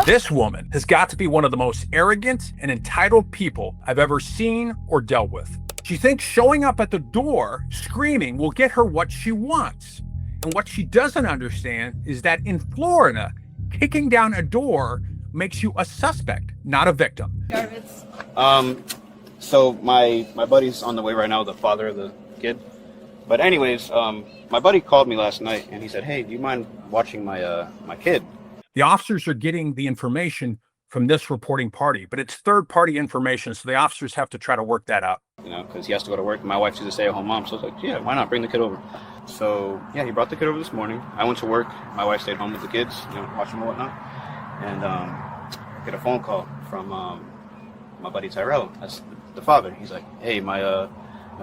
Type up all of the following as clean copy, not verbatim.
This woman has got to be one of the most arrogant and entitled people I've ever seen or dealt with. She thinks showing up at the door screaming will get her what she wants. And what she doesn't understand is that in Florida, kicking down a door makes you a suspect, not a victim. So my buddy's on the way right now, the father of the kid. But anyways, my buddy called me last night and he said, "Hey, do you mind watching my kid?" The officers are getting the information from this reporting party, but it's third-party information, so the officers have to try to work that out. You know, because he has to go to work. My wife's a stay-at-home mom, so I was like, yeah, why not bring the kid over? So yeah, he brought the kid over this morning. I went to work. My wife stayed home with the kids, you know, watching them and whatnot. And I get a phone call from my buddy Tyrell. That's the father. He's like, "Hey, my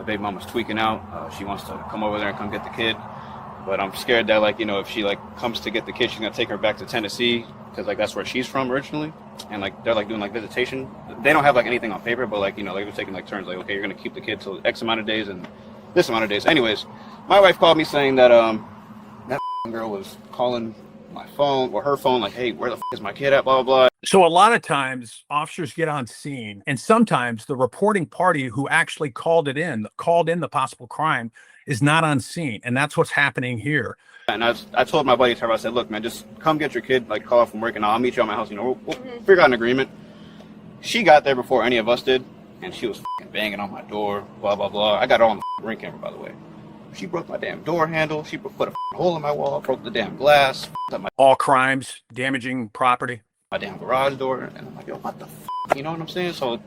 baby mama's tweaking out. She wants to come over there and come get the kid. But I'm scared that, like, you know, if she, like, comes to get the kid, she's going to take her back to Tennessee because, like, that's where she's from originally. And, like, they're, like, doing, like, visitation. They don't have, like, anything on paper, but, like, you know, they're taking, like, turns. Like, okay, you're going to keep the kid till X amount of days and this amount of days." Anyways, my wife called me saying that that girl was calling my phone or her phone, like, "Hey, where the is my kid at, blah, blah, blah." So a lot of times officers get on scene, and sometimes the reporting party who actually called in the possible crime is not on scene. And that's what's happening here. And I told my buddy Trevor, I said, "Look, man, just come get your kid, like, call off from work, and I'll meet you at my house. You know, we'll figure out an agreement." She got there before any of us did, and she was banging on my door, blah, blah, blah. I got her on the ring camera, by the way. She broke my damn door handle. She put a hole in my wall, broke the damn glass. All crimes, damaging property. My damn garage door. And I'm like, yo, what the You know what I'm saying? So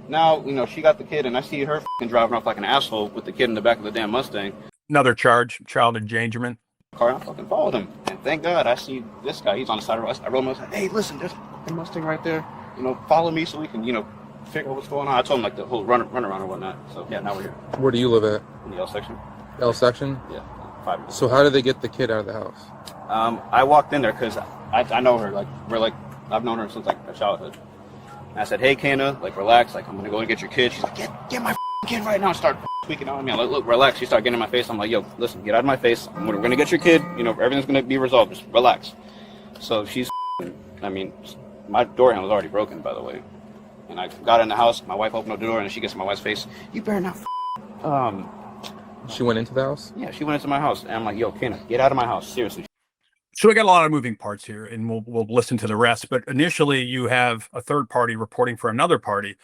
now, you know, she got the kid, and I see her driving off like an asshole with the kid in the back of the damn Mustang. Another charge, child endangerment. Car, I fucking followed him. And thank God I see this guy. He's on the side of the road. I rolled him. I said, "Hey, listen, there's a Mustang right there. You know, follow me so we can, you know, figure out what's going on." I told him, like, the whole run around or whatnot. So, yeah, now we're here. Where do you live at? In the L section. L section? Yeah, 5 minutes. So how did they get the kid out of the house? I walked in there because I know her. Like, I've known her since, like, her childhood. And I said, "Hey, Kana, like, relax. Like, I'm going to go and get your kid." She's like, get my kid right now. And start tweaking out on me. I'm like, "Look, relax." She started getting in my face. I'm like, "Yo, listen, get out of my face. We're going to get your kid. You know, everything's going to be resolved. Just relax." So she's, I mean, my door handle was already broken, by the way. And I got in the house. My wife opened up the door, and she gets in my wife's face. "You better not She went into the house? Yeah, she went into my house. And I'm like, "Yo, Kana, get out of my house. Seriously." So we got a lot of moving parts here, and we'll listen to the rest. But initially, you have a third party reporting for another party.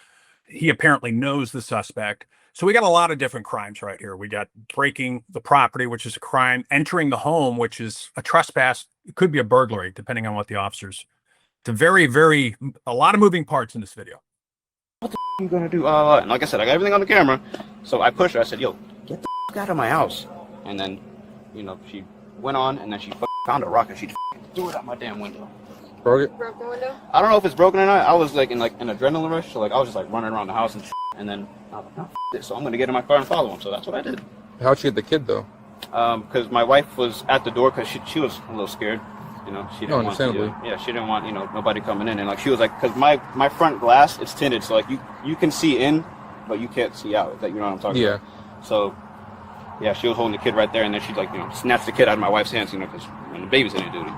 He apparently knows the suspect. So we got a lot of different crimes right here. We got breaking the property, which is a crime, entering the home, which is a trespass. It could be a burglary, depending on what the officers. It's a lot of moving parts in this video. "What the you gonna do?" And like I said, I got everything on the camera. So I pushed her. I said, "Yo, get the out of my house." And then, you know, she went on, and then she found a rock and she threw it out my damn window. Broke it? Broke the window? I don't know if it's broken or not. I was like in an adrenaline rush, so like I was just like running around the house and then I was like, "No, this." So I'm gonna get in my car and follow him. So that's what I did. How'd you get the kid, though? Because my wife was at the door because she was a little scared. You know, she didn't want understandably. she didn't want, you know, nobody coming in, and like she was like, because my front glass, it's tinted, so like you can see in, but you can't see out. That, you know what I'm talking about? So yeah, she was holding the kid right there, and then she, like, you know, snatched the kid out of my wife's hands, you know, because the babysitting duty.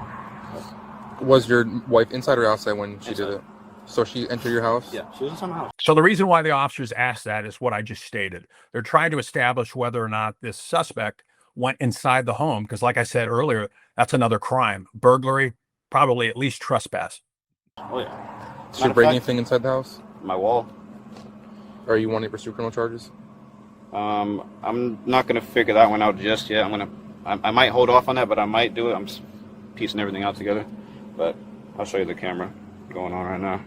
Was your wife inside or outside when she Inside. did it? So she entered your house? Yeah, she was inside my house. So the reason why the officers asked that is what I just stated. They're trying to establish whether or not this suspect went inside the home, because like I said earlier, that's another crime. Burglary, probably at least trespass. Oh yeah. Did she break anything inside the house? My wall. Or you want to pursue criminal charges? I'm not gonna figure that one out just yet. I might hold off on that, but I might do it. I'm just piecing everything out together. But I'll show you the camera going on right now.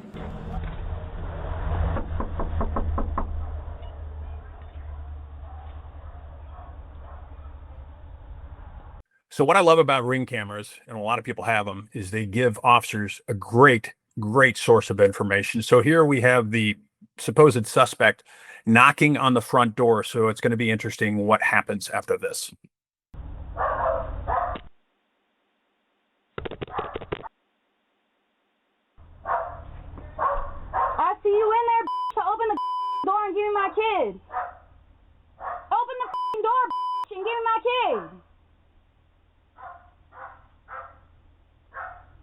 So what I love about Ring cameras, and a lot of people have them, is they give officers a great source of information. So here we have the supposed suspect knocking on the front door. So it's going to be interesting what happens after this. I see you in there, so open the door and give me my kid. Open the door and give me my kid.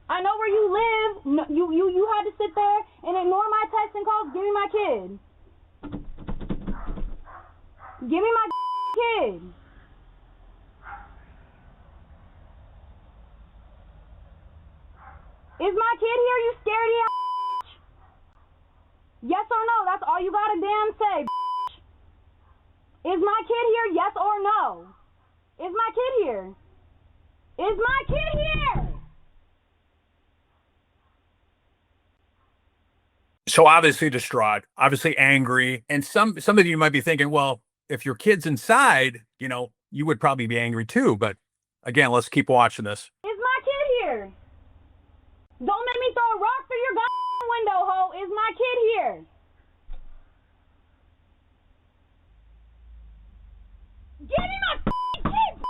I know where you live. No, you had to sit there and ignore my texts and calls. Give me my kid. Give me my kid. Is my kid here, you scaredy ass? Yes or no? That's all you gotta damn say. Is my kid here? Yes or no? Is my kid here? Is my kid here? So obviously distraught, obviously angry. And some of you might be thinking, well, if your kid's inside, you know, you would probably be angry too. But again, let's keep watching this. Is my kid here? Don't make me throw a rock through your goddamn window, ho. Is my kid here? Give me my kid!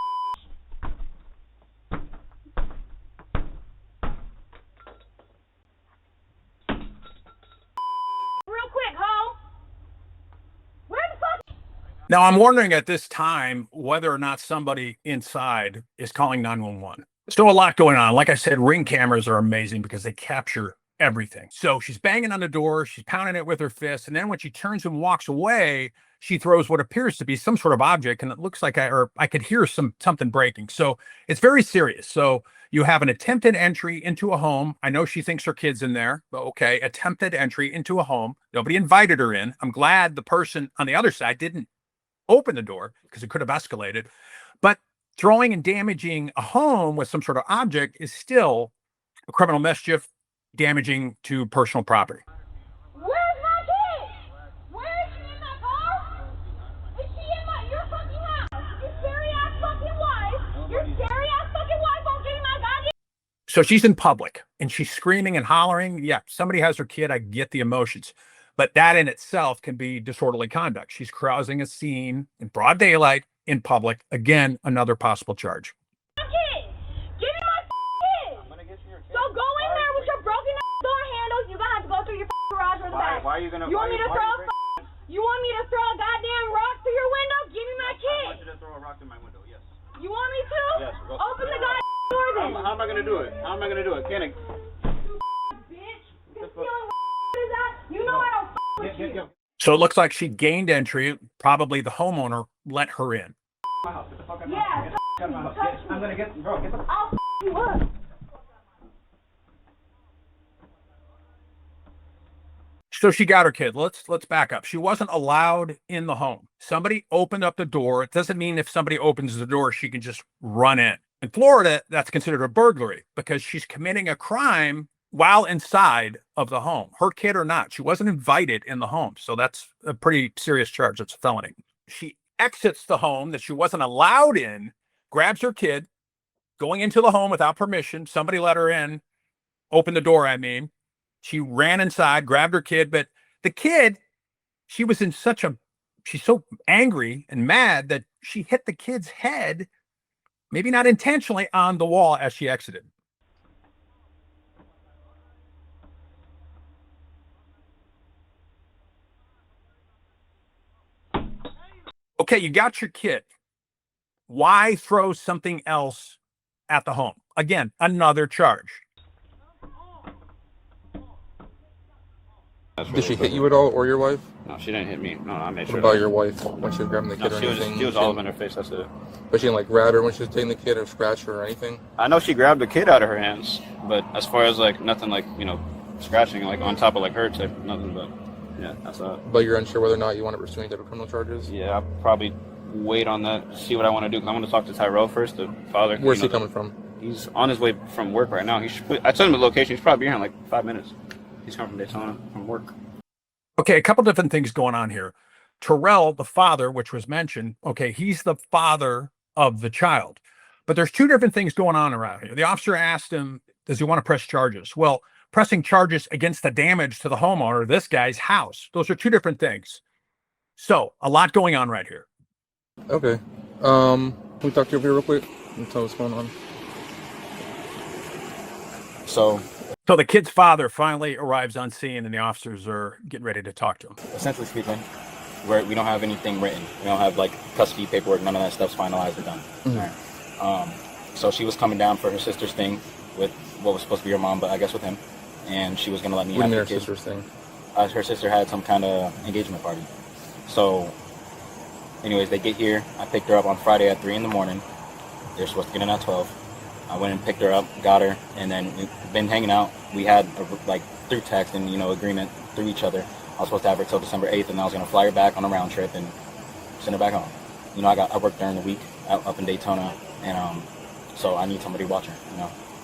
Real quick, ho. Where the fuck? Now, I'm wondering at this time whether or not somebody inside is calling 911. Still a lot going on. Like I said, Ring cameras are amazing because they capture everything. So she's banging on the door, she's pounding it with her fist, and then when she turns and walks away, she throws what appears to be some sort of object, and it looks like I could hear something breaking. So it's very serious. So you have an attempted entry into a home. I know she thinks her kid's in there, but okay, attempted entry into a home. Nobody invited her in. I'm glad the person on the other side didn't open the door because it could have escalated. But throwing and damaging a home with some sort of object is still a criminal mischief, damaging to personal property. Where's my kid? Where is she in my car? Is she in your fucking house? Your scary ass fucking wife. Your scary ass fucking wife won't give me my goddamn. So she's in public and she's screaming and hollering. Yeah, somebody has her kid. I get the emotions. But that in itself can be disorderly conduct. She's causing a scene in broad daylight in public. Again, another possible charge. Kid. Give me my kid. I'm gonna get you your kid. So go in there with your broken ass door handles. You're gonna have to go through your garage or the back. Why are you gonna? You want me to You want me to throw a goddamn rock through your window? Give me my I kid. want you to throw a rock through my window. Yes. You want me to? Yes. Go. Open the goddamn door then. How am I gonna do it? How am I gonna do it? Can I? Bitch. Concealing what is that? You know I don't with you. So it looks like she gained entry. Probably the homeowner let her in. My house. Get the fuck out of my Yeah, house. Get the fuck out of my house. I'm gonna get, bro. Get the. I'll you up. So she got her kid. Let's back up. She wasn't allowed in the home. Somebody opened up the door. It doesn't mean if somebody opens the door, she can just run in. In Florida, that's considered a burglary because she's committing a crime while inside of the home, her kid or not. She wasn't invited in the home. So that's a pretty serious charge. It's a felony. She exits the home that she wasn't allowed in, grabs her kid, going into the home without permission. Somebody let her in, opened the door, I mean. She ran inside, grabbed her kid, but the kid, she's so angry and mad that she hit the kid's head, maybe not intentionally, on the wall as she exited. Okay, you got your kid. Why throw something else at the home? Again, another charge. Did she hit you at all, or your wife? No, she didn't hit me. No, I made What sure. about your wife when she was grabbing the kid No, or she was anything? she was all up in her face. That's it. But she didn't like grab her when she was taking the kid or scratch her or anything? I know she grabbed the kid out of her hands, but as far as like nothing like scratching like on top of like her type nothing. But yeah, that's But you're unsure whether or not you want to pursue any type of criminal charges? yeah. I'll probably wait on that. See what I want to do. 'Cause I want to talk to Tyrell first, the father. Where's he coming from? He's on his way from work right now. I told him the location. He's probably here in like 5 minutes. He's coming from Daytona from work. Okay, a couple different things going on here. Terrell, the father, which was mentioned, okay, he's the father of the child. But there's two different things going on around here. The officer asked him, does he want to press charges? Well, pressing charges against the damage to the homeowner, this guy's house. Those are two different things. So, a lot going on right here. Okay. Can we talk to you over here real quick and tell us what's going on? So So the kid's father finally arrives on scene and the officers are getting ready to talk to him. Essentially speaking, we don't have anything written. We don't have like custody paperwork. None of that stuff's finalized or done. Mm-hmm. So she was coming down for her sister's thing. with what was supposed to be her mom, but I guess with him. And she was going to let me What do have you mean the her kids. sister's thing? Her sister had some kind of engagement party. So, anyways, they get here. I picked her up on Friday at 3 in the morning. They're supposed to get in at 12. I went and picked her up, got her, and then we've been hanging out. We had, through text and, agreement through each other. I was supposed to have her till December 8th, and I was going to fly her back on a round trip and send her back home. I worked during the week up in Daytona, and so I need somebody to watch her,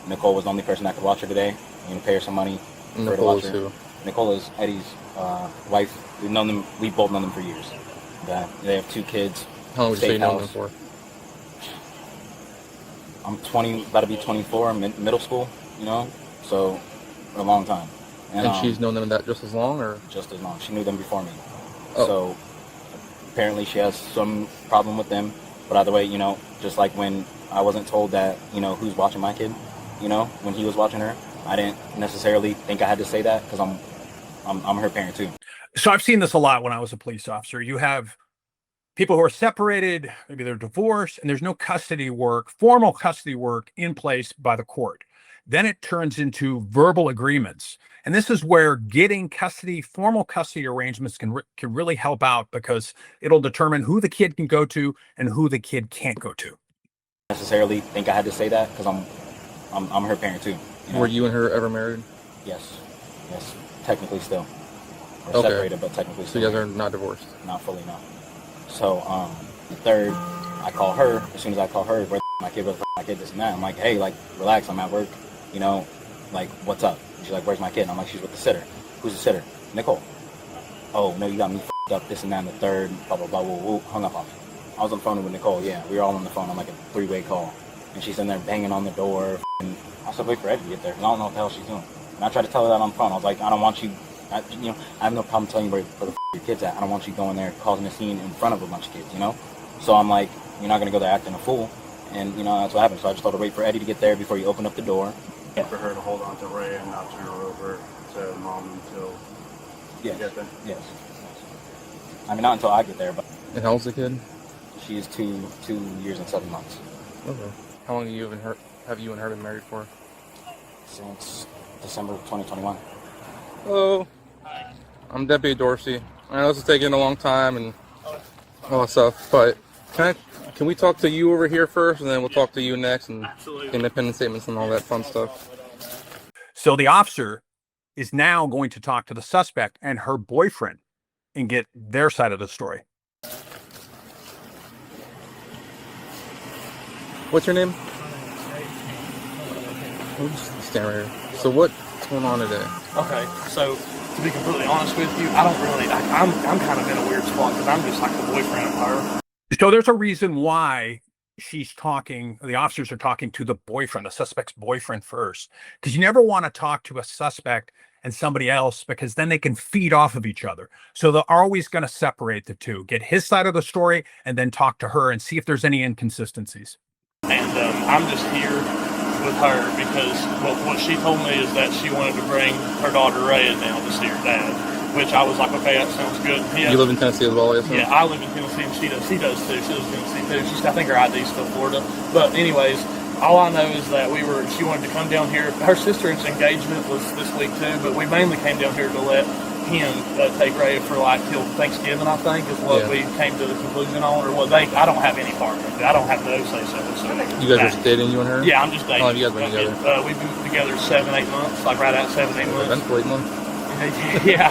Nicole was the only person that could watch her today. I'm going to pay her some money for her to Nicole watch is her. who? Nicole is Eddie's wife. We've both known them for years. They have 2 kids. How long would you say you know them Steakhouse. for? I'm 20, about to be 24, middle school, so a long time. And she's known them that just as long, or? Just as long. She knew them before me. Oh. So apparently she has some problem with them. But either way, just like when I wasn't told that, who's watching my kid, when he was watching her, I didn't necessarily think I had to say that because I'm her parent too. So I've seen this a lot when I was a police officer. You have people who are separated, maybe they're divorced, and there's no formal custody work in place by the court. Then it turns into verbal agreements. And this is where getting formal custody arrangements can really help out, because it'll determine who the kid can go to and who the kid can't go to. Necessarily think I had to say that because I'm her parent too. Were you and her ever married? Yes, technically still. We're Okay. separated, but technically So still. you guys are not divorced? Not fully, no. So, the third, I call her. As soon as I call her, where my kid, this and that. I'm like, hey, relax, I'm at work. What's up? And she's like, where's my kid? And I'm like, she's with the sitter. Who's the sitter? Nicole. Oh, no, you got me f***ed up, this and that, and the third, blah, blah, blah, woo, woo, hung up on me. I was on the phone with Nicole, yeah, we were all on the phone on a 3-way call. And she's in there banging on the door, and I said, wait for Eddie to get there, because I don't know what the hell she's doing. And I tried to tell her that on the phone. I was like, I don't want you, I have no problem telling you where the your kid's at. I don't want you going there causing a scene in front of a bunch of kids, So I'm like, you're not going to go there acting a fool. And, that's what happened. So I just told her, wait for Eddie to get there before you open up the door. For her to hold on to Ray and not turn her over to mom until you get there? Yes. I mean, not until I get there, but And how old's the kid? she is 2 years and 7 months. Okay. How long have you and her been married for? Since December 2021. Hello. I'm Deputy Dorsey. I know this is taking a long time and all that stuff, but can we talk to you over here first, and then we'll talk to you next, and independent statements and all that fun stuff. So the officer is now going to talk to the suspect and her boyfriend and get their side of the story. What's your name? We'll just stand right here. So what's going on today? Okay, so to be completely honest with you, I don't really. I'm kind of in a weird spot because I'm just like the boyfriend of her. So there's a reason why the officers are talking to the boyfriend, the suspect's boyfriend first, because you never want to talk to a suspect and somebody else, because then they can feed off of each other. So they're always going to separate the two, get his side of the story, and then talk to her and see if there's any inconsistencies. And I'm just here with her because what she told me is that she wanted to bring her daughter Raya down to see her dad. Which I was like, okay, that sounds good. You live in Tennessee as well, I assume? Yeah, I live in Tennessee, and she does too. She lives in Tennessee too. I think her ID's still Florida. But anyways, all I know is that she wanted to come down here. Her sister's engagement was this week too, but we mainly came down here to let him take Ray for till Thanksgiving, I think, is what we came to the conclusion on. Or what I don't have any part of it. I don't have no say so. You guys are just dating, you and her? Yeah, I'm just dating. How long have you guys been together? We've been together 7-8 months, like right at 7-8 months. That's 8 months. Yeah,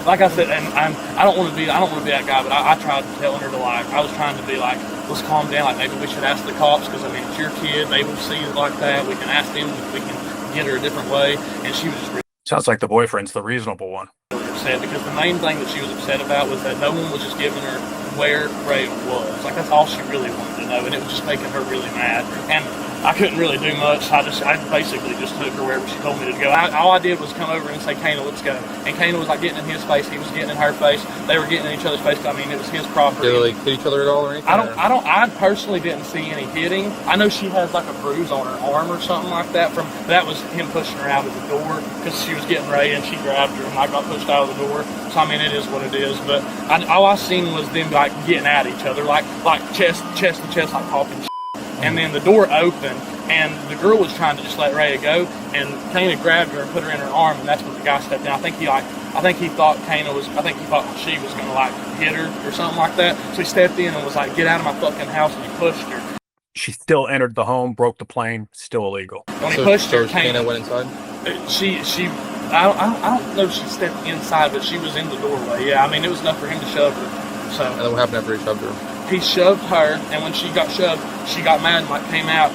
like I said, and I don't want to be that guy, but I tried telling her I was trying to be like, let's calm down, like maybe we should ask the cops, because I mean, it's your kid, they will see it like that, we can ask them if we can get her a different way, and she was just really Sounds like the boyfriend's the reasonable one. upset, because the main thing that she was upset about was that no one was just giving her where Ray was, like that's all she really wanted to know, and it was just making her really mad, and I couldn't really do much. I basically just took her wherever she told me to go. All I did was come over and say, Kana, let's go. And Kana was like getting in his face. He was getting in her face. They were getting in each other's face. I mean, it was his property. Did they hit each other at all or anything? I personally didn't see any hitting. I know she has like a bruise on her arm or something like that. That was him pushing her out of the door because she was getting Ray and she grabbed her and I got pushed out of the door. So I mean, it is what it is. But all I seen was them like getting at each other, like chest to chest, like talking. And then the door opened, and the girl was trying to just let Rhea go, and Kana grabbed her and put her in her arm, and that's when the guy stepped in. I think he thought she was gonna like hit her or something like that. So he stepped in and was like, "Get out of my fucking house!" and he pushed her. She still entered the home, broke the plane, still illegal. When he pushed her, Kana went inside. I don't know if she stepped inside, but she was in the doorway. Yeah, I mean, it was enough for him to shove her. So. And then what happened after he shoved her? He shoved her, and when she got shoved, she got mad and like came out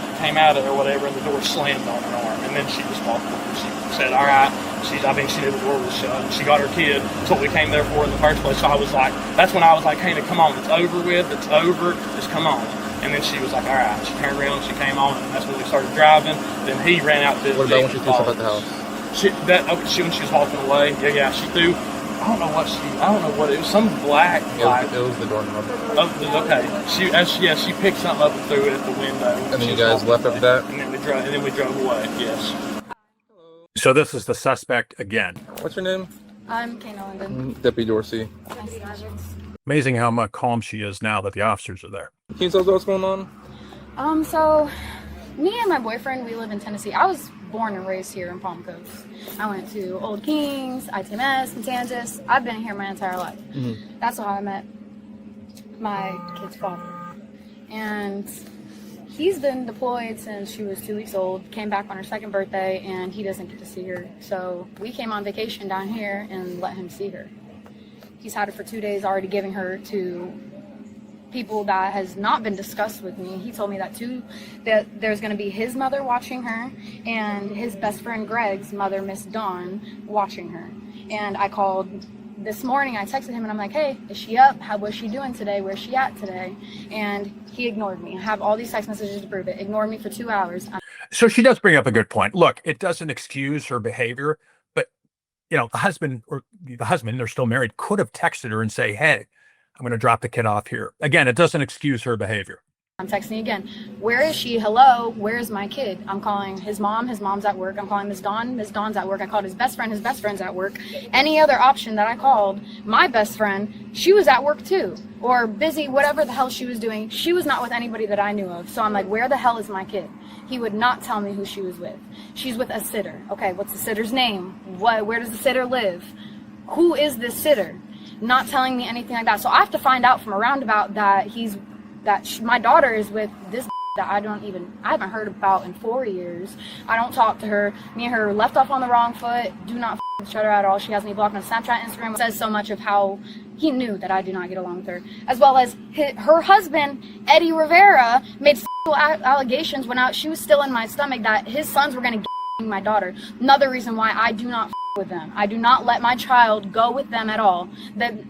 of it or whatever, and the door slammed on her arm, and then she just walked over. She said, "All right." She knew the door was shut, and she got her kid. That's what we came there for in the first place. So that's when I was like, "Hey, come on, it's over with. It's over. Just come on." And then she was like, "All right." She turned around, she came on, and that's when we started driving. Then he ran out to. What about when she threw stuff at the house? When she was walking away, yeah, she threw. I don't know what it was. Some black. It was the doorknob. Okay. She picked something up and threw it at the window. And then you guys left after that. And then we drove away. Yes. So this is the suspect again. What's your name? I'm Kana London. Deputy Dorsey. Nice to meet you. Amazing how much calm she is now that the officers are there. Can you tell us what's going on? So me and my boyfriend, we live in Tennessee. I was born and raised here in Palm Coast. I went to Old Kings, ITMS, Matanzas. I've been here my entire life. Mm-hmm. That's how I met my kid's father. And he's been deployed since she was 2 weeks old, came back on her second birthday, and he doesn't get to see her. So we came on vacation down here and let him see her. He's had her for 2 days, already giving her to people that has not been discussed with me. He told me that there's going to be his mother watching her and his best friend Greg's mother, Miss Dawn, watching her. And I called this morning, I texted him and I'm like, "Hey, is she up? How was she doing today? Where's she at today?" And he ignored me. I have all these text messages to prove it. Ignored me for 2 hours. So she does bring up a good point. Look, it doesn't excuse her behavior, but the husband, they're still married, could have texted her and say, "Hey, I'm going to drop the kid off here." Again, it doesn't excuse her behavior. I'm texting again. "Where is she? Hello, where's my kid?" I'm calling his mom. His mom's at work. I'm calling Miss Dawn. Miss Dawn's at work. I called his best friend. His best friend's at work. Any other option that I called, my best friend, she was at work too, or busy, whatever the hell she was doing. She was not with anybody that I knew of. So I'm like, where the hell is my kid? He would not tell me who she was with. She's with a sitter. Okay, what's the sitter's name? Where does the sitter live? Who is this sitter? Not telling me anything like that. So I have to find out from a roundabout that my daughter is with this that I haven't heard about in 4 years. I don't talk to her. Me and her left off on the wrong foot. Do not with each other at all. She has me blocked on Snapchat, Instagram. It says so much of how he knew that I do not get along with her. As well as her husband, Eddie Rivera, made allegations when she was still in my stomach that his sons were going to get my daughter. Another reason why I do not with them. I do not let my child go with them at all.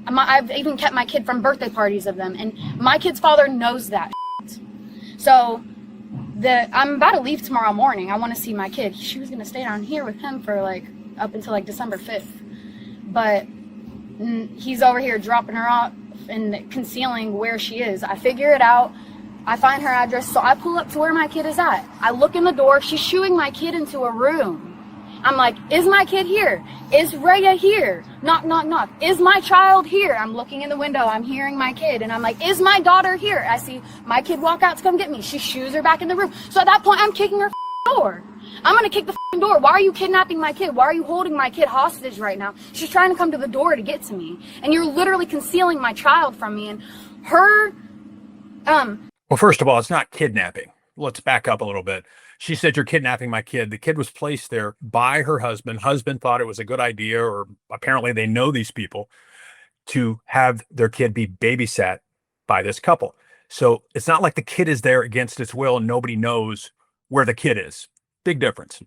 I've even kept my kid from birthday parties of them, and my kid's father knows that. So I'm about to leave tomorrow morning. I want to see my kid. She was going to stay down here with him for up until December 5th. But he's over here dropping her off and concealing where she is. I figure it out. I find her address, so I pull up to where my kid is at. I look in the door. She's shooing my kid into a room. I'm like, "Is my kid here? Is Rhea here? Knock, knock, knock. Is my child here?" I'm looking in the window. I'm hearing my kid. And I'm like, "Is my daughter here?" I see my kid walk out to come get me. She shoos her back in the room. So at that point, I'm kicking her door. I'm going to kick the door. "Why are you kidnapping my kid? Why are you holding my kid hostage right now? She's trying to come to the door to get to me. And you're literally concealing my child from me." And her... Well, first of all, it's not kidnapping. Let's back up a little bit. She said, "You're kidnapping my kid." The kid was placed there by her husband. Husband thought it was a good idea, or apparently they know these people, to have their kid be babysat by this couple. So it's not like the kid is there against its will and nobody knows where the kid is. Big difference.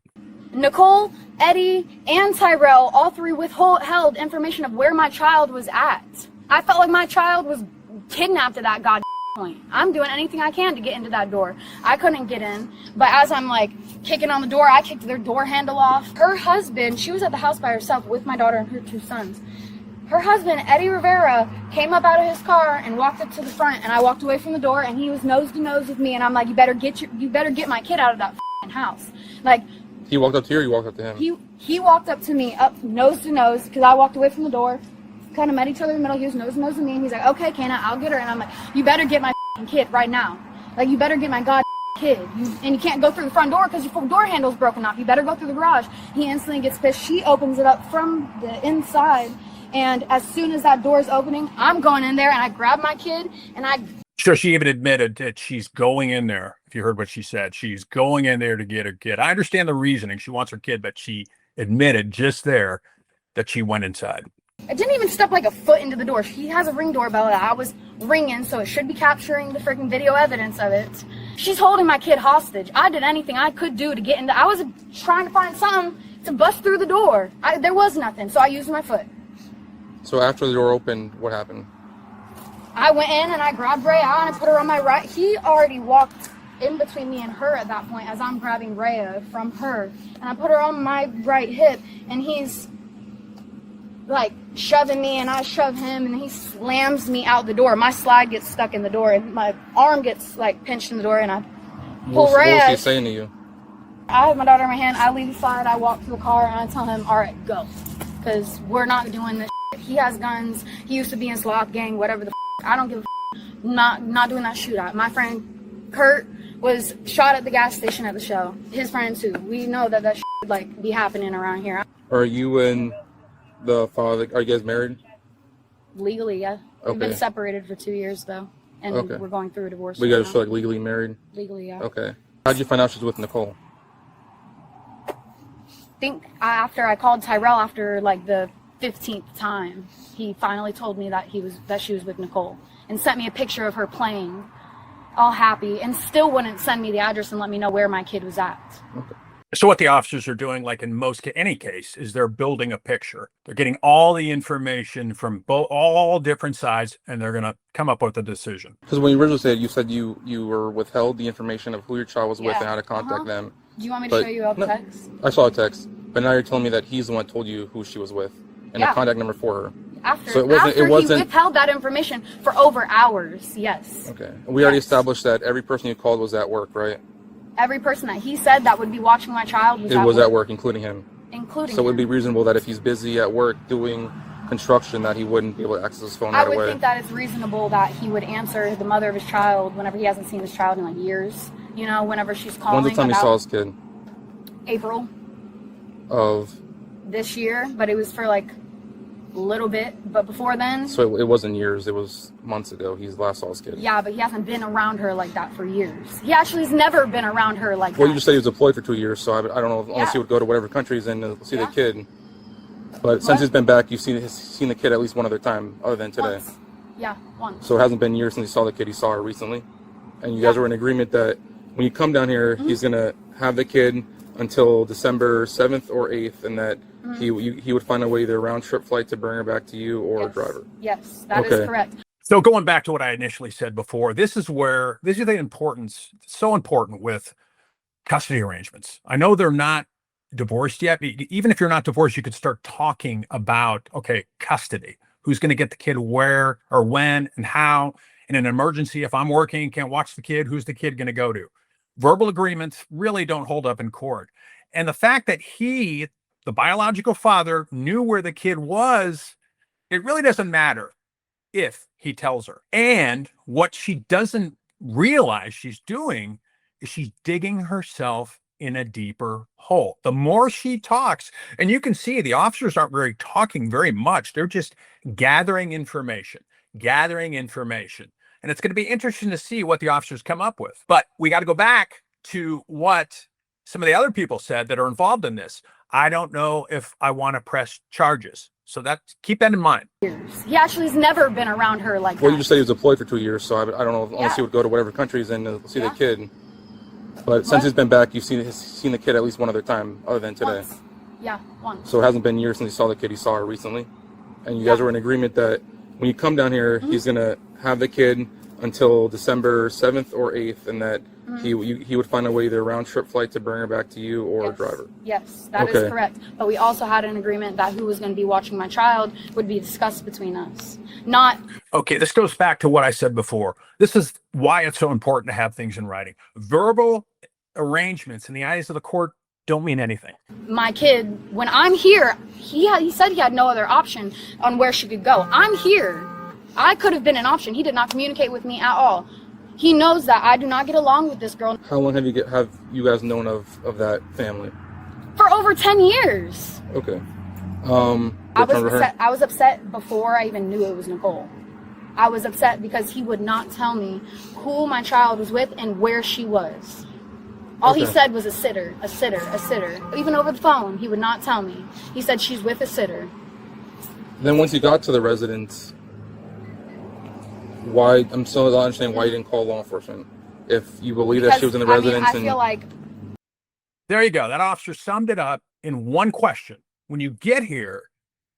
Nicole, Eddie, and Tyrell, all three withheld information of where my child was at. I felt like my child was kidnapped at that goddamn point. I'm doing anything I can to get into that door. I couldn't get in, but as I'm kicking on the door, I kicked their door handle off. Her husband, she was at the house by herself with my daughter and her 2 sons. Her husband, Eddie Rivera, came up out of his car and walked up to the front, and I walked away from the door, and he was nose to nose with me, and I'm like, you better get my kid out of that house. He walked up to you, or you walked up to him? He walked up to me, up nose to nose, because I walked away from the door. Kind of met each other in the middle. He was nose to nose with me, and he's like, "Okay, Kana, I'll get her." And I'm like, "You better get my kid right now. You better get my kid. And you can't go through the front door because your door handle's broken off. You better go through the garage. He instantly gets pissed. She opens it up from the inside. And as soon as that door is opening, I'm going in there and I grab my kid and I... So she even admitted that she's going in there. If you heard what she said, she's going in there to get her kid. I understand the reasoning. She wants her kid, but she admitted just there that she went inside. I didn't even step like a foot into the door. He has a Ring doorbell that I was ringing, so it should be capturing the freaking video evidence of it. She's holding my kid hostage. I did anything I could do to get into... I was trying to find something to bust through the door. There was nothing, so I used my foot. So after the door opened, what happened? I went in and I grabbed Rhea and I put her on my right. He already walked in between me and her at that point as I'm grabbing Rhea from her. And I put her on my right hip and he's like shoving me and I shove him and he slams me out the door. My slide gets stuck in the door and my arm gets like pinched in the door and I pull Rhea. What was he saying to you? I have my daughter in my hand. I leave the slide. I walk to the car and I tell him, all right, go. Because we're not doing this. He has guns. He used to be in Sloth Gang, whatever the I don't give a not doing that shootout. My friend Kurt was shot at the gas station at the show. His friend too. We know that would like be happening around here. Are you and the father, are you guys married? Legally, yeah. Okay. We've been separated for 2 years though. And Okay. we're going through a divorce. We right guys now. still like legally married? Legally, yeah. Okay. How'd you find out she's with Nicole? I think after I called Tyrell after like the 15th time, he finally told me that she was with Nicole and sent me a picture of her playing all happy and still wouldn't send me the address and let me know where my kid was at. Okay. So what the officers are doing, like in any case, is they're building a picture. They're getting all the information from all different sides, and they're going to come up with a decision. Because when you originally said, you said you were withheld the information of who your child was with and how to contact them. Do you want me to But- show you a no. text? I saw a text, but now you're telling me that he's the one that told you who she was with and Yeah. the contact number for her. After, So it wasn't- he withheld that information for over hours, yes. Okay. We already Yes. established that every person you called was at work, right? Every person that he said that would be watching my child was, It was at work, including him. including So it would be him. reasonable that if he's busy at work doing construction that he wouldn't be able to access his phone I right would away. think that it's reasonable that he would answer the mother of his child whenever he hasn't seen his child in like years. You know, whenever she's calling When's the time he about saw his kid? April Of this year, but it was for like a little bit. But before then, so it wasn't years, it was months ago. He's last saw his kid. yeah, but he hasn't been around her like that for years. He actually has never been around her like Well, that. you just said he was deployed for 2 years, so I don't know unless Yeah. he would go to whatever country he's in to see Yeah. the kid. But since he's been back, you've seen the kid at least one other time other than today. Once. Yeah, once. So it hasn't been years since he saw the kid. He saw her recently, and you guys were in agreement that when you come down here, he's gonna have the kid until December 7th or 8th, and that he would find a way either a round trip flight to bring her back to you or a Yes. driver. Yes, that is Okay. correct. So going back to what I initially said before, this is the importance, so important with custody arrangements. I know they're not divorced yet. Even if you're not divorced, you could start talking about, okay, custody. Who's going to get the kid where or when and how? In an emergency, if I'm working, can't watch the kid, who's the kid going to go to? Verbal agreements really don't hold up in court. And the fact that he, the biological father, knew where the kid was, it really doesn't matter if he tells her. And what she doesn't realize she's doing is she's digging herself in a deeper hole. The more she talks, and you can see the officers aren't really talking very much. They're just gathering information. And it's going to be interesting to see what the officers come up with. But we got to go back to what some of the other people said that are involved in this. I don't know if I want to press charges. So keep that in mind. He actually has never been around her like Well, that. you just said he was deployed for 2 years, so I don't know unless Yeah. he would go to whatever country he's in to see the Yeah. kid. But since he's been back, you've seen the kid at least one other time other than today. Once. Yeah, once. So it hasn't been years since he saw the kid. He saw her recently, and you guys were in agreement that when you come down here, he's gonna have the kid until December 7th or 8th, and that he would find a way either a round trip flight to bring her back to you or a Yes. driver. Yes, that is Okay. correct. But we also had an agreement that who was going to be watching my child would be discussed between us. Not Okay, this goes back to what I said before. This is why it's so important to have things in writing. Verbal arrangements in the eyes of the court don't mean anything. my kid. When I'm here, he said he had no other option on where she could go. I'm here. I could have been an option. He did not communicate with me at all. He knows that I do not get along with this girl How long have you guys known of that family? for over 10 years. Okay. I was upset before I even knew it was Nicole. I was upset because he would not tell me who my child was with and where she was. All he Okay. said was a sitter, a sitter, a sitter. Even over the phone, he would not tell me. He said she's with a sitter. Then once you got to the residence, why? I'm still not understanding why you didn't call law enforcement. If you believe that she was in the residence, I feel like There you go. That officer summed it up in one question. When you get here,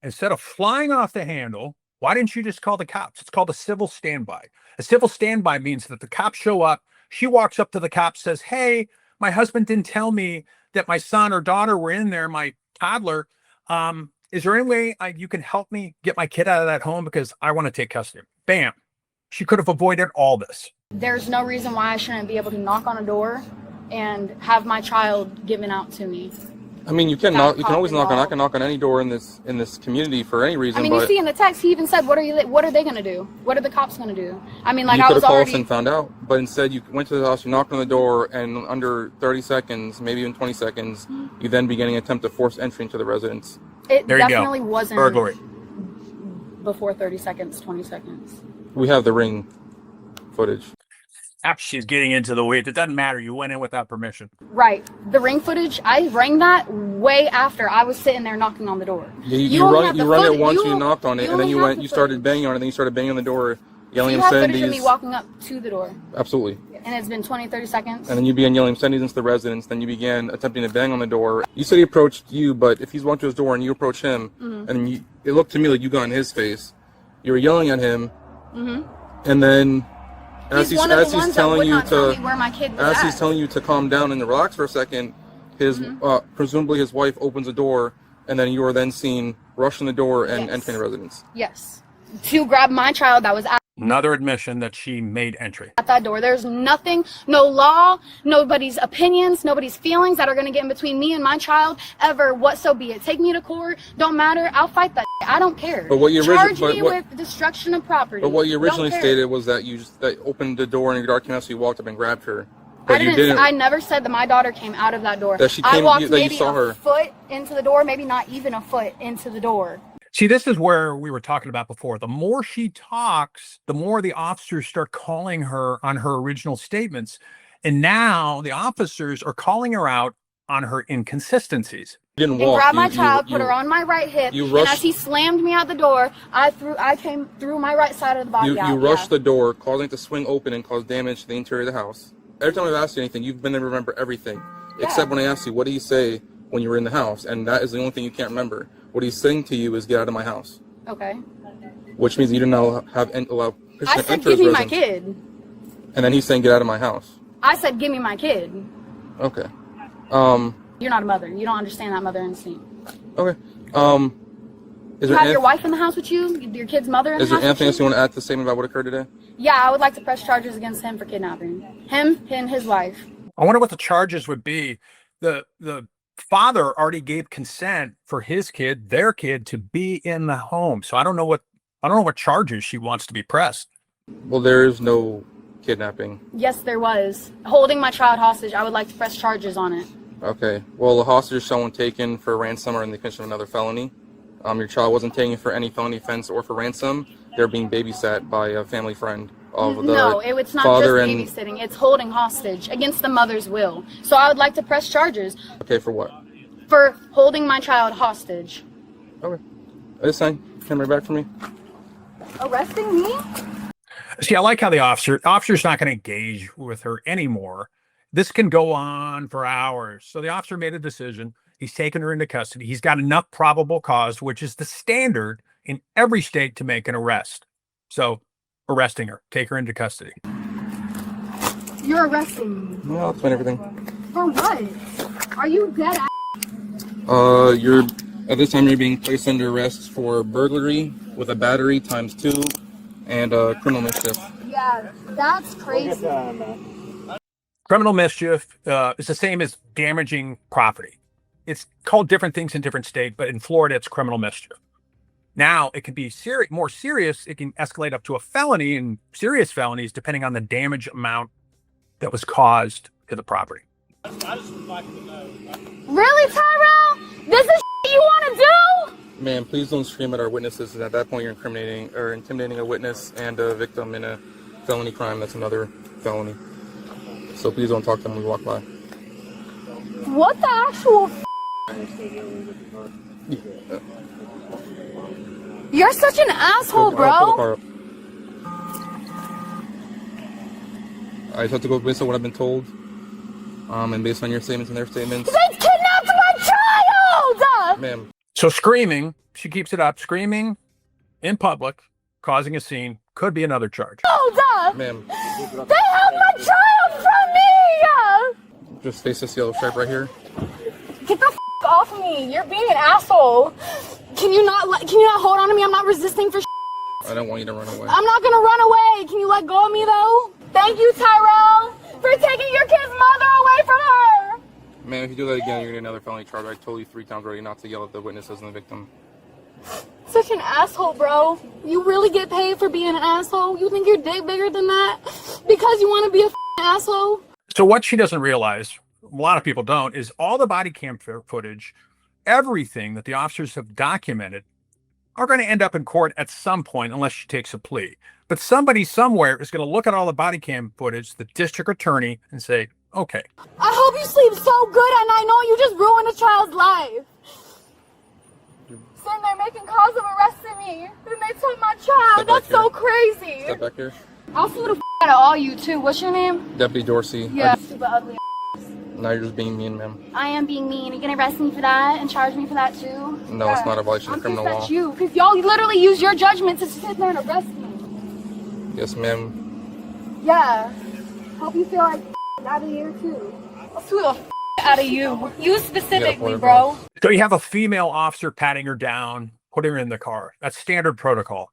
instead of flying off the handle, why didn't you just call the cops? It's called a civil standby. A civil standby means that the cops show up. She walks up to the cop, says, "Hey, my husband didn't tell me that my son or daughter were in there, my toddler. Is there any way you can help me get my kid out of that home because I want to take custody?" Bam. She could have avoided all this. there's no reason why I shouldn't be able to knock on a door and have my child given out to me. I mean, you can Without knock. You can always knock on. I involved. can knock on any door in this community for any reason. I mean, but you see in the text, he even said, "What are they going to do? What are the cops going to do?" I mean, like you I could was have called already. us and found out, but instead you went to the house, you knocked on the door, and under 30 seconds, maybe even 20 seconds, you then began an attempt to force entry into the residence. It There you go. definitely wasn't Burglary. before 30 seconds, 20 seconds. We have the ring footage. After she's getting into the weeds, it doesn't matter. You went in without permission. Right. The ring footage, I rang that way after I was sitting there knocking on the door. You only run have you the run footage- it once, you- you knocked on it, and then only you have went, the you started footage. banging on it, and then you started banging on the door, yelling You have footage of obscenities. me walking up to the door, Absolutely. and it's been 20, 30 seconds. And then you began yelling obscenities into the residence. Then you began attempting to bang on the door. You said he approached you, but if he's walked to his door and you approach him, Mm-hmm. and it looked to me like you got in his face. You were yelling at him, Mm-hmm. and then as He's one of the he's ones that telling would you not tell to me where my kid was as at. he's telling you to calm down and to relax for a second, his Mm-hmm. presumably his wife opens the door, and then you are then seen rushing the door and Yes. entering the residence. Yes. To grab my child that was Another admission that she made entry. at that door. There's nothing, no law, nobody's opinions, nobody's feelings that are going to get in between me and my child ever, what so be it. Take me to court, don't matter, I'll fight that. I don't care. But what you Charge but me what- with destruction of property. But what you Don't originally care. stated was that you just that opened the door and your daughter came out, so you walked up and grabbed her. I But you didn't. I never said that my daughter came out of that door. That she I came- walked that you maybe saw a her. foot into the door, maybe not even a foot into the door. See, this is where we were talking about before. The more she talks, the more the officers start calling her on her original statements. And now the officers are calling her out on her inconsistencies. You didn't And walk. grabbed my You- child, you- put her on my right hip, you and rushed- as he slammed me out the door, I came through my right side of the body You out. rushed the door, causing it to swing open and cause damage to the interior of the house. Every time I've asked you anything, you've been able to remember everything. Yeah. Except when I asked you, what do you say when you were in the house? And that is the only thing you can't remember. What he's saying to you is, get out of my house. Okay. Which means you didn't allow Christian I to said, enter give his me my residence. kid. And then he's saying, get out of my house. I said, give me my kid. Okay. You're not a mother. You don't understand that mother instinct. Okay. Is You there have your anything, wife in the house with you? Your kid's mother in the is there house with anything else you you? want to add to the statement about what occurred today? Yeah, I would like to press charges against him for kidnapping. Him and his wife. I wonder what the charges would be. The father already gave consent for his kid, their kid, to be in the home. So I don't know what charges she wants to be pressed. Well, there is no kidnapping. Yes, there was. Holding my child hostage. I would like to press charges on it. Okay. Well, the hostage is someone taken for ransom or in the commission of another felony. Your child wasn't taken for any felony offense or for ransom. They're being babysat by a family friend of the No, it's not just father and. babysitting. It's holding hostage against the mother's will. So I would like to press charges Okay, for what? for holding my child hostage. Okay. This sign. Camera back for me. Arresting me? See, I like how the officer's not going to engage with her anymore. This can go on for hours. So the officer made a decision. He's taken her into custody. He's got enough probable cause, which is the standard in every state to make an arrest. So arresting her, take her into custody. You're arresting me. Yeah, I'll explain everything. For what? Are you dead ass? You're at this time you're being placed under arrest for burglary with a battery ×2 and criminal mischief. Yeah, that's crazy. Criminal mischief is the same as damaging property. It's called different things in different states, but in Florida, it's criminal mischief. Now it can be more serious. It can escalate up to a felony and serious felonies, depending on the damage amount that was caused to the property. I just would like to know. Really, Tyrell? This is you want to do? Ma'am, please don't scream at our witnesses. At that point, you're incriminating or intimidating a witness and a victim in a felony crime. That's another felony. So please don't talk to them when we walk by. What the actual You're such an asshole, Pull the bro. car up. I just have to go based on what I've been told, and based on your statements and their statements. They kidnapped my child! Ma'am, So screaming, she keeps it up, screaming in public, causing a scene, could be another charge. ma'am, They held my child from me! just face this yellow stripe right here. Get the off me. You're being an asshole. Can you not hold on to me? I'm not resisting for I don't want you to run away. I'm not gonna run away. Can you let go of me though? Thank you, Tyrell, for taking your kid's mother away from her. Ma'am, if you do that again, you're gonna get another felony charge. I told you 3 times already not to yell at the witnesses and the victim. Such an asshole, bro. You really get paid for being an asshole? You think your dick bigger than that? Because you want to be a asshole? So what she doesn't realize, a lot of people don't, is all the body cam footage, everything that the officers have documented are going to end up in court at some point unless she takes a plea. But somebody somewhere is going to look at all the body cam footage, the district attorney, and say, okay. I hope you sleep so good at night knowing you just ruined a child's life. Sitting there making calls of arresting me. And they took my child. That's so crazy. Step back here. I'll sue the out of all you too. What's your name? Deputy Dorsey. Yeah. Stupid ugly. Now you're just being mean, ma'am. I am being mean. Are you gonna arrest me for that and charge me for that too? No, it's not a violation I'm of criminal pissed law. at you because y'all literally use your judgment to sit there and arrest me. Yes, ma'am. Yeah. Hope you feel like out of here too. I'll sue the out of you. You specifically, bro. So you have a female officer patting her down, putting her in the car. That's standard protocol.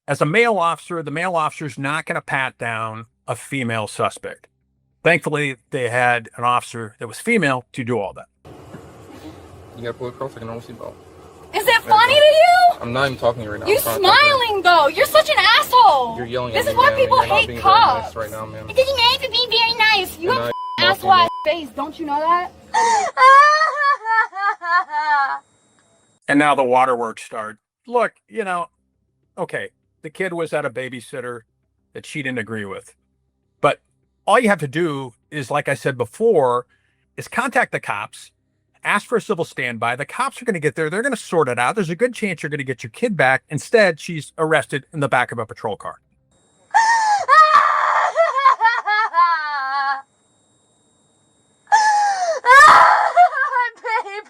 As a male officer, the male officer's not going to pat down a female suspect. Thankfully, they had an officer that was female to do all that. You gotta pull it across like a normal seatbelt. Is it funny to you? I'm not even talking to you right now. You I'm trying to talk to you. smiling though. You're such an asshole. You're yelling This at is me, why ma'am, people and you're not hate being very nice cops. right now, ma'am. It doesn't mean to be very nice. You And have I- asshole ass face. Don't you know that? And now the waterworks start. Look, okay, the kid was at a babysitter that she didn't agree with. But all you have to do is, like I said before, is contact the cops, ask for a civil standby. The cops are going to get there. They're going to sort it out. There's a good chance you're going to get your kid back. Instead, she's arrested in the back of a patrol car.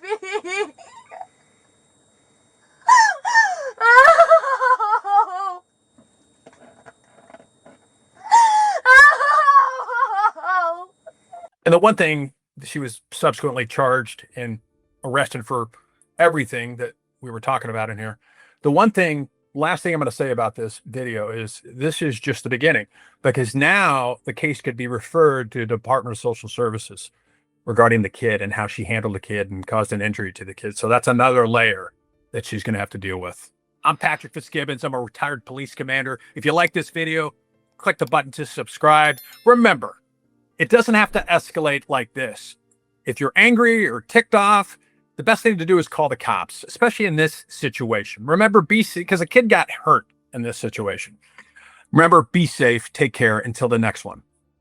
Baby. And the one thing, she was subsequently charged and arrested for everything that we were talking about in here. The one thing, last thing I'm going to say about this video is this is just the beginning, because now the case could be referred to the Department of Social Services regarding the kid and how she handled the kid and caused an injury to the kid. So that's another layer that she's going to have to deal with. I'm Patrick Fitzgibbons. I'm a retired police commander. If you like this video, click the button to subscribe. Remember, it doesn't have to escalate like this. If you're angry or ticked off, the best thing to do is call the cops, especially in this situation. Remember, be safe, because a kid got hurt in this situation. Remember, be safe. Take care. Until the next one.